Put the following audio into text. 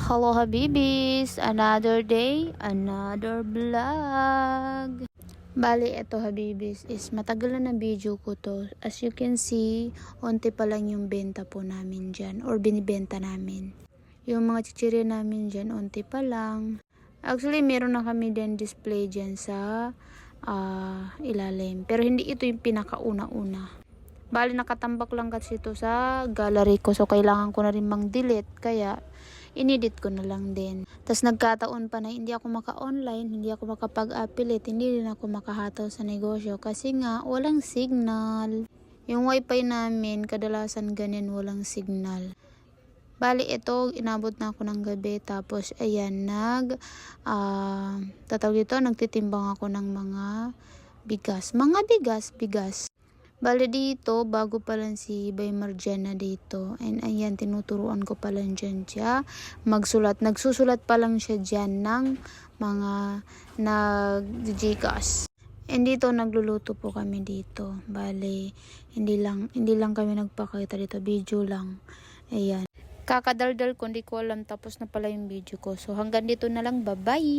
Hello Habibis! Another day, another vlog. Bali, eto Habibis is matagal na video ko to. As you can see, onti pa lang yung benta po namin dyan or binibenta namin. Yung mga chichirya namin dyan, onti pa lang. Actually, meron na kami din display dyan sa ilalim. Pero hindi ito yung pinakauna-una. Bali, nakatambak lang kasi ito sa gallery ko. So, kailangan ko na rin mang-delete. Kaya, inedit ko na lang din. Tapos, nagkataon pa na hindi ako maka-online, hindi ako makapag-affiliate, hindi rin ako makahataw sa negosyo. Kasi nga, walang signal. Yung wifi namin, kadalasan ganyan, walang signal. Bali, ito, inabot na ako ng gabi. Tapos, ayan, nagtitimbang ako ng mga bigas. Bigas. Bali dito, bago pa lang si Bay Marjana dito. And ayan, tinuturuan ko pa lang dyan siya magsulat. Nagsusulat pa lang siya dyan ng mga nag-Gcash. And dito, nagluluto po kami dito. Bali, hindi lang kami nagpakita dito. Video lang. Ayan. Kakadaldal ko, hindi ko alam. Tapos na pala yung video ko. So, hanggang dito na lang. Bye-bye!